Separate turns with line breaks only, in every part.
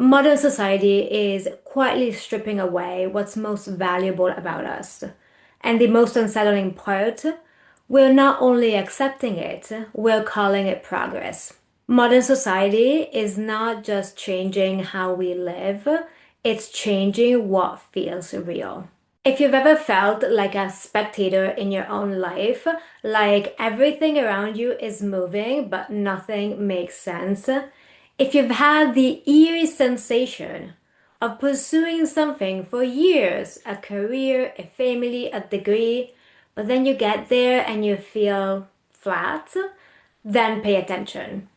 Modern society is quietly stripping away what's most valuable about us. And the most unsettling part, we're not only accepting it, we're calling it progress. Modern society is not just changing how we live, it's changing what feels real. If you've ever felt like a spectator in your own life, like everything around you is moving but nothing makes sense, if you've had the eerie sensation of pursuing something for years, a career, a family, a degree, but then you get there and you feel flat, then pay attention.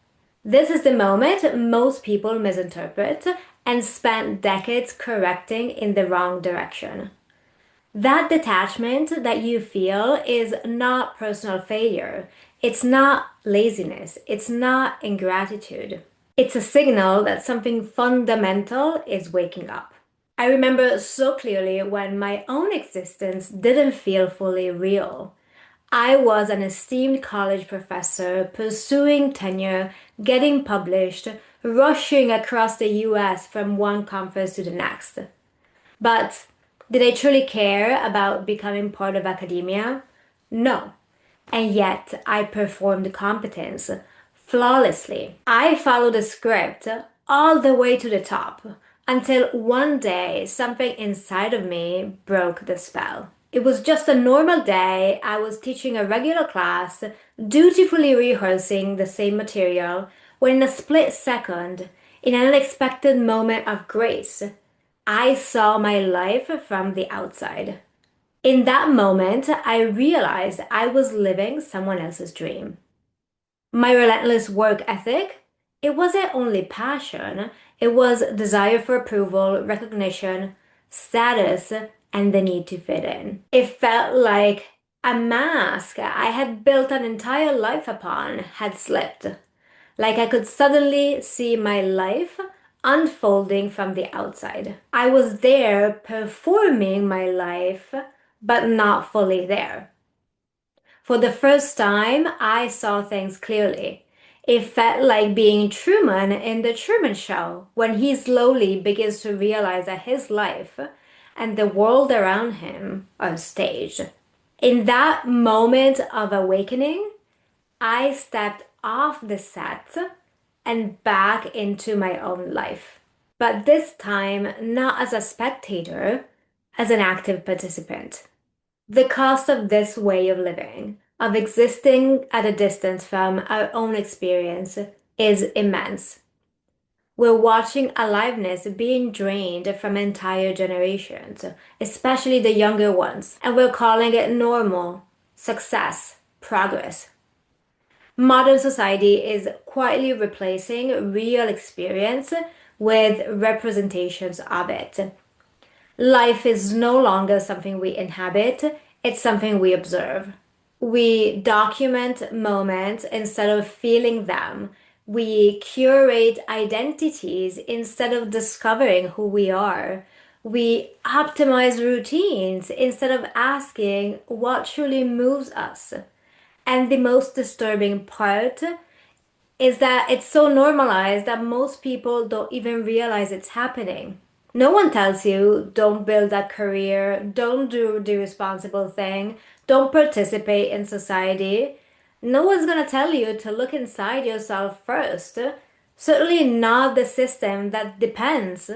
This is the moment most people misinterpret and spend decades correcting in the wrong direction. That detachment that you feel is not personal failure. It's not laziness. It's not ingratitude. It's a signal that something fundamental is waking up. I remember so clearly when my own existence didn't feel fully real. I was an esteemed college professor pursuing tenure, getting published, rushing across the US from one conference to the next. But did I truly care about becoming part of academia? No. And yet I performed competence flawlessly. I followed the script all the way to the top until one day something inside of me broke the spell. It was just a normal day. I was teaching a regular class, dutifully rehearsing the same material, when in a split second, in an unexpected moment of grace, I saw my life from the outside. In that moment, I realized I was living someone else's dream. My relentless work ethic, it wasn't only passion, it was desire for approval, recognition, status, and the need to fit in. It felt like a mask I had built an entire life upon had slipped. Like I could suddenly see my life unfolding from the outside. I was there performing my life, but not fully there. For the first time, I saw things clearly. It felt like being Truman in the Truman Show when he slowly begins to realize that his life and the world around him are staged. In that moment of awakening, I stepped off the set and back into my own life. But this time, not as a spectator, as an active participant. The cost of this way of living, of existing at a distance from our own experience, is immense. We're watching aliveness being drained from entire generations, especially the younger ones, and we're calling it normal, success, progress. Modern society is quietly replacing real experience with representations of it. Life is no longer something we inhabit, it's something we observe. We document moments instead of feeling them. We curate identities instead of discovering who we are. We optimize routines instead of asking what truly moves us. And the most disturbing part is that it's so normalized that most people don't even realize it's happening. No one tells you don't build a career, don't do the responsible thing, don't participate in society. No one's gonna tell you to look inside yourself first. Certainly not the system that depends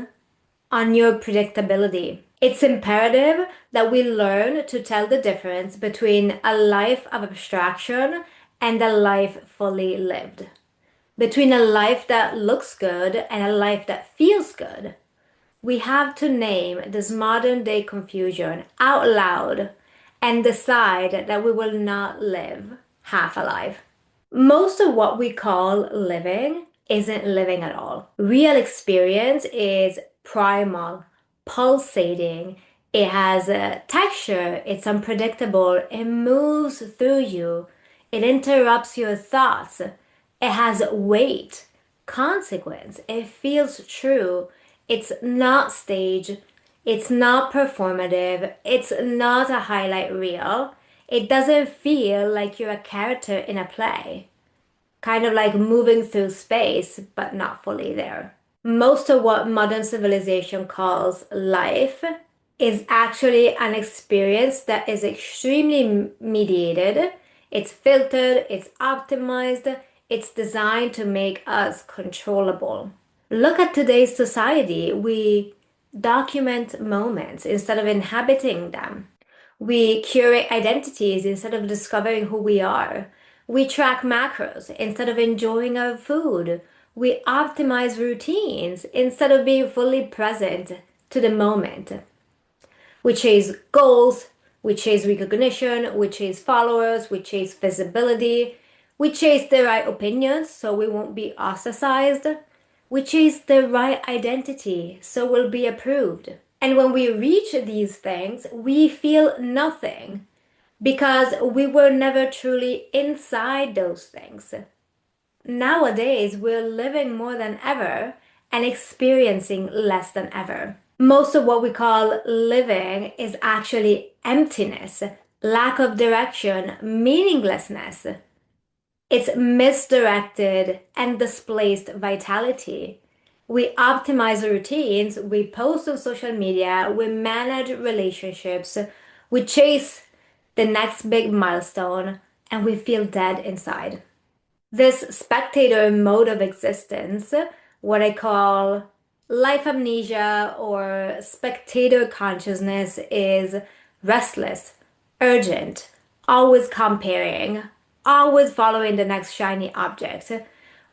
on your predictability. It's imperative that we learn to tell the difference between a life of abstraction and a life fully lived, between a life that looks good and a life that feels good. We have to name this modern day confusion out loud and decide that we will not live half alive. Most of what we call living isn't living at all. Real experience is primal, pulsating. It has a texture, it's unpredictable, it moves through you, it interrupts your thoughts, it has weight, consequence, it feels true. It's not staged, it's not performative, it's not a highlight reel. It doesn't feel like you're a character in a play, kind of like moving through space, but not fully there. Most of what modern civilization calls life is actually an experience that is extremely mediated. It's filtered, it's optimized, it's designed to make us controllable. Look at today's society. We document moments instead of inhabiting them. We curate identities instead of discovering who we are. We track macros instead of enjoying our food. We optimize routines instead of being fully present to the moment. We chase goals, we chase recognition, we chase followers, we chase visibility, we chase the right opinions so we won't be ostracized, we chase the right identity so we'll be approved. And when we reach these things, we feel nothing because we were never truly inside those things. Nowadays, we're living more than ever and experiencing less than ever. Most of what we call living is actually emptiness, lack of direction, meaninglessness. It's misdirected and displaced vitality. We optimize routines, we post on social media, we manage relationships, we chase the next big milestone, and we feel dead inside. This spectator mode of existence, what I call life amnesia or spectator consciousness, is restless, urgent, always comparing, always following the next shiny object.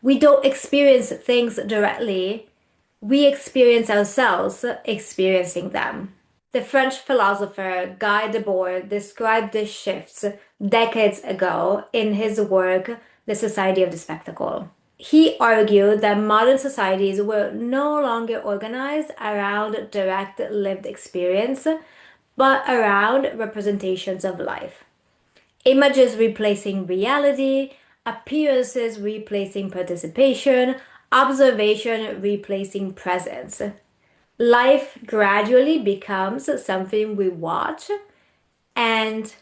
We don't experience things directly, we experience ourselves experiencing them. The French philosopher Guy Debord described these shifts decades ago in his work, The Society of the Spectacle. He argued that modern societies were no longer organized around direct lived experience, but around representations of life. Images replacing reality, appearances replacing participation, observation replacing presence. Life gradually becomes something we watch, and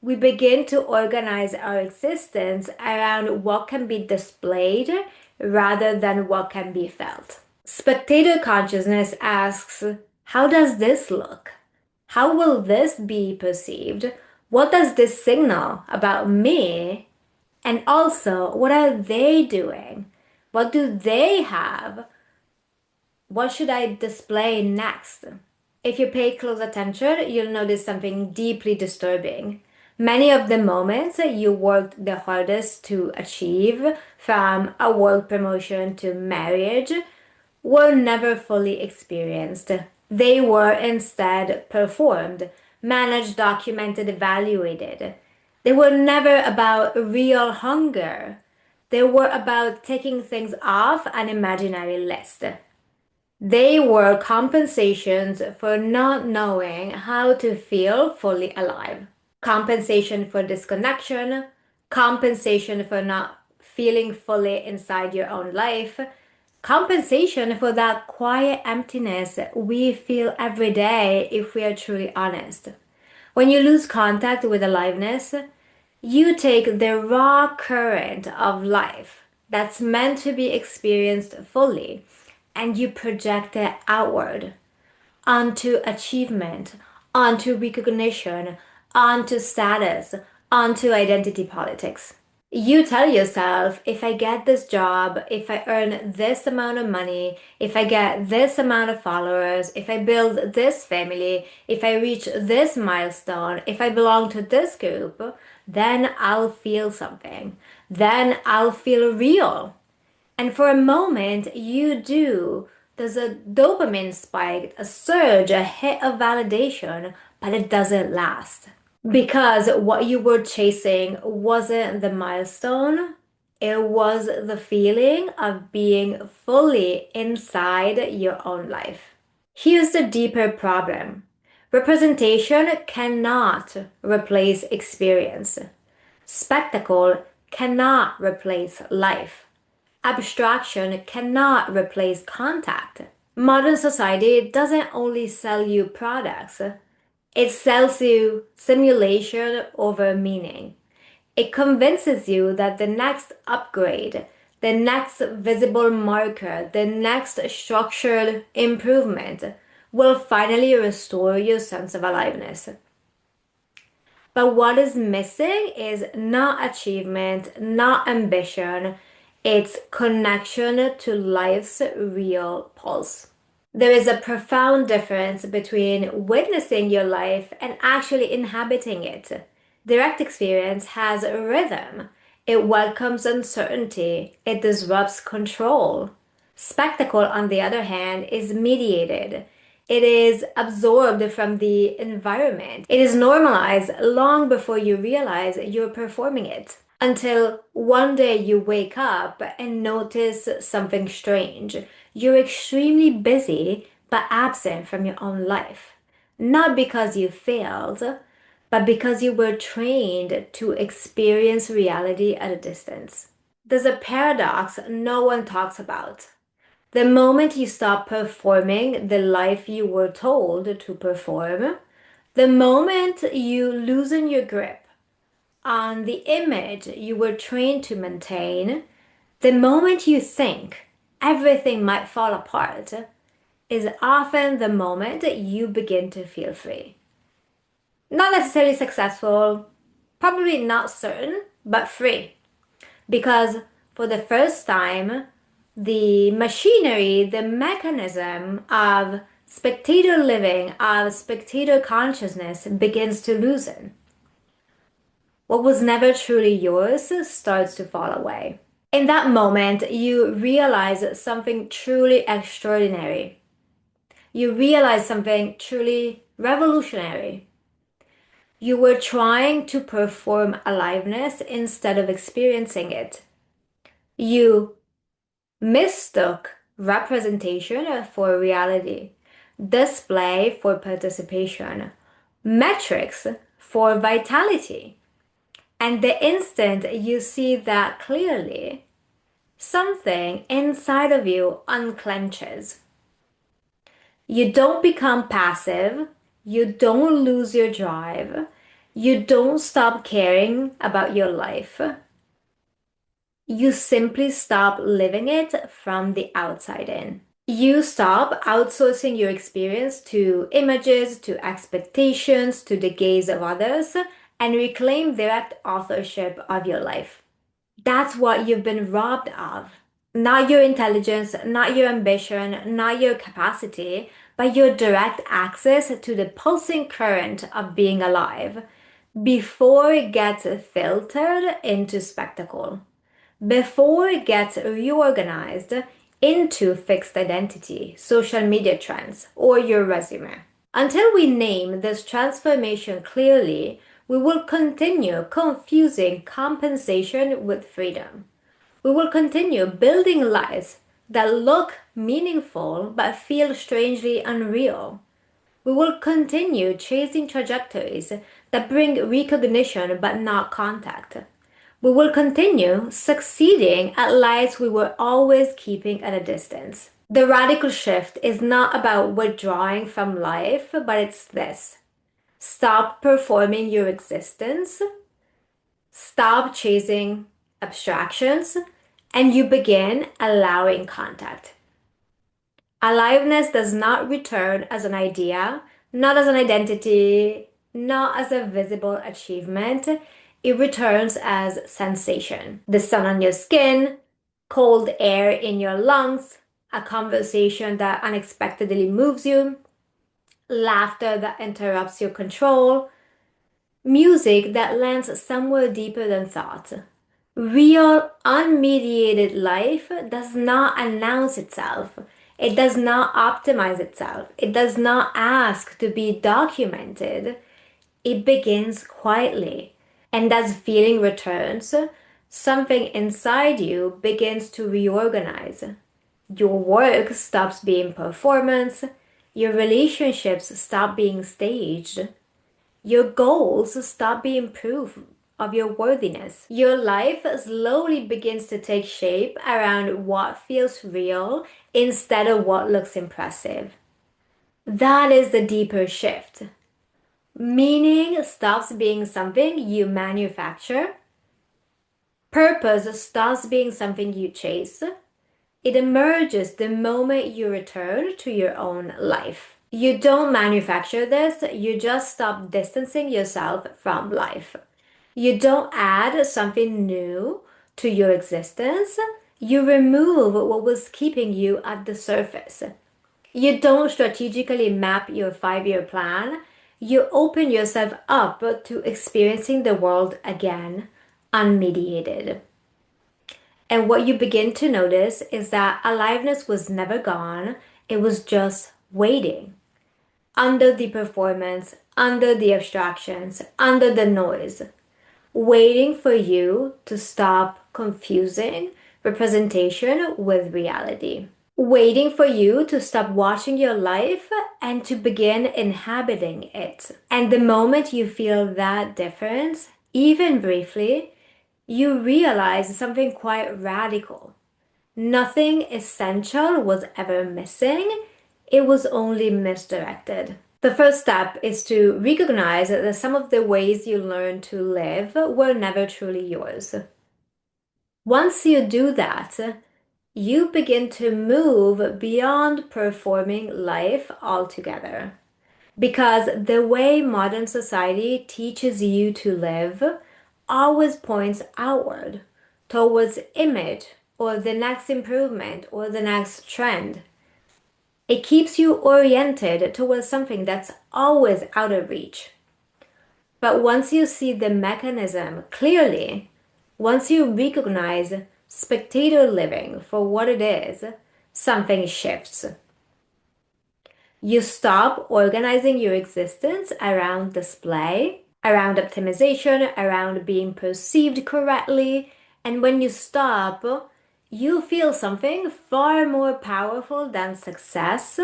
we begin to organize our existence around what can be displayed rather than what can be felt. Spectator consciousness asks, how does this look? How will this be perceived? What does this signal about me? And also, what are they doing? What do they have? What should I display next? If you pay close attention, you'll notice something deeply disturbing. Many of the moments you worked the hardest to achieve, from a work promotion to marriage, were never fully experienced. They were instead performed, managed, documented, evaluated. They were never about real hunger. They were about taking things off an imaginary list. They were compensations for not knowing how to feel fully alive. Compensation for disconnection, compensation for not feeling fully inside your own life, compensation for that quiet emptiness we feel every day if we are truly honest. When you lose contact with aliveness, you take the raw current of life that's meant to be experienced fully and you project it outward onto achievement, onto recognition, onto status, onto identity politics. You tell yourself, if I get this job, if I earn this amount of money, if I get this amount of followers, if I build this family, if I reach this milestone, if I belong to this group, then I'll feel something. Then I'll feel real. And for a moment, you do. There's a dopamine spike, a surge, a hit of validation, but it doesn't last. Because what you were chasing wasn't the milestone, it was the feeling of being fully inside your own life. Here's the deeper problem. Representation cannot replace experience. Spectacle cannot replace life. Abstraction cannot replace contact. Modern society doesn't only sell you products, it sells you simulation over meaning. It convinces you that the next upgrade, the next visible marker, the next structured improvement will finally restore your sense of aliveness. But what is missing is not achievement, not ambition, it's connection to life's real pulse. There is a profound difference between witnessing your life and actually inhabiting it. Direct experience has a rhythm. It welcomes uncertainty. It disrupts control. Spectacle, on the other hand, is mediated. It is absorbed from the environment. It is normalized long before you realize you're performing it. Until one day you wake up and notice something strange. You're extremely busy but absent from your own life. Not because you failed, but because you were trained to experience reality at a distance. There's a paradox no one talks about. The moment you stop performing the life you were told to perform, the moment you loosen your grip on the image you were trained to maintain, the moment you think everything might fall apart, is often the moment you begin to feel free. Not necessarily successful, probably not certain, but free. Because for the first time, the machinery, the mechanism of spectator living, of spectator consciousness begins to loosen. What was never truly yours starts to fall away. In that moment, you realize something truly extraordinary. You realize something truly revolutionary. You were trying to perform aliveness instead of experiencing it. You mistook representation for reality, display for participation, metrics for vitality. And the instant you see that clearly, something inside of you unclenches. You don't become passive. You don't lose your drive. You don't stop caring about your life. You simply stop living it from the outside in. You stop outsourcing your experience to images, to expectations, to the gaze of others, and reclaim direct authorship of your life. That's what you've been robbed of. Not your intelligence, not your ambition, not your capacity, but your direct access to the pulsing current of being alive before it gets filtered into spectacle, before it gets reorganized into fixed identity, social media trends, or your resume. Until we name this transformation clearly, we will continue confusing compensation with freedom. We will continue building lives that look meaningful but feel strangely unreal. We will continue chasing trajectories that bring recognition but not contact. We will continue succeeding at lives we were always keeping at a distance. The radical shift is not about withdrawing from life, but it's this. Stop performing your existence, stop chasing abstractions, and you begin allowing contact. Aliveness does not return as an idea, not as an identity, not as a visible achievement. It returns as sensation. The sun on your skin, cold air in your lungs, a conversation that unexpectedly moves you, laughter that interrupts your control, music that lands somewhere deeper than thought. Real, unmediated life does not announce itself. It does not optimize itself. It does not ask to be documented. It begins quietly. And as feeling returns, something inside you begins to reorganize. Your work stops being performance. Your relationships stop being staged. Your goals stop being proof of your worthiness. Your life slowly begins to take shape around what feels real instead of what looks impressive. That is the deeper shift. Meaning stops being something you manufacture Purpose stops being something you chase. It emerges the moment you return to your own life. You don't manufacture this, you just stop distancing yourself from life. You don't add something new to your existence, you remove what was keeping you at the surface. You don't strategically map your 5 year plan, you open yourself up to experiencing the world again, unmediated. And what you begin to notice is that aliveness was never gone, it was just waiting. Under the performance, under the abstractions, under the noise, waiting for you to stop confusing representation with reality. Waiting for you to stop watching your life and to begin inhabiting it. And the moment you feel that difference, even briefly, you realize something quite radical. Nothing essential was ever missing, it was only misdirected. The first step is to recognize that some of the ways you learned to live were never truly yours. Once you do that, you begin to move beyond performing life altogether. Because the way modern society teaches you to live always points outward, towards image or the next improvement or the next trend. It keeps you oriented towards something that's always out of reach. But once you see the mechanism clearly, once you recognize spectator living for what it is, something shifts. You stop organizing your existence around display, around optimization, around being perceived correctly, and when you stop, you feel something far more powerful than success.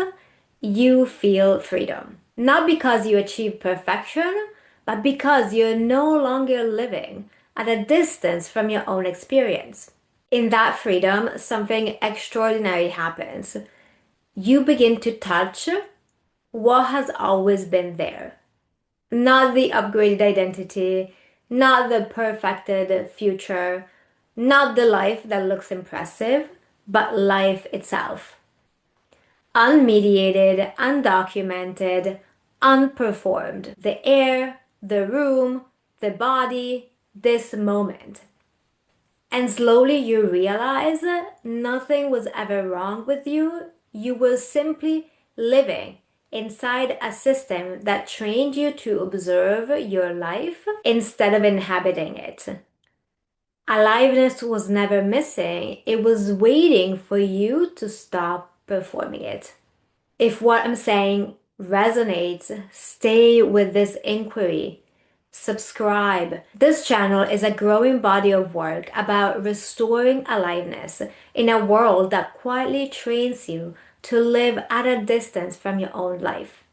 You feel freedom. Not because you achieve perfection, but because you're no longer living at a distance from your own experience. In that freedom, something extraordinary happens. You begin to touch what has always been there. Not the upgraded identity, not the perfected future, not the life that looks impressive, but life itself. Unmediated, undocumented, unperformed. The air, the room, the body, this moment. And slowly you realize nothing was ever wrong with you. You were simply living inside a system that trained you to observe your life instead of inhabiting it. Aliveness was never missing, it was waiting for you to stop performing it. If what I'm saying resonates, stay with this inquiry. Subscribe. This channel is a growing body of work about restoring aliveness in a world that quietly trains you to live at a distance from your own life.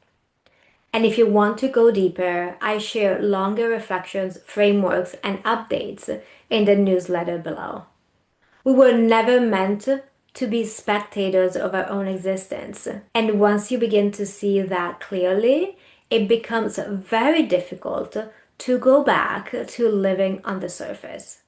And if you want to go deeper, I share longer reflections, frameworks, and updates in the newsletter below. We were never meant to be spectators of our own existence. And once you begin to see that clearly, it becomes very difficult to go back to living on the surface.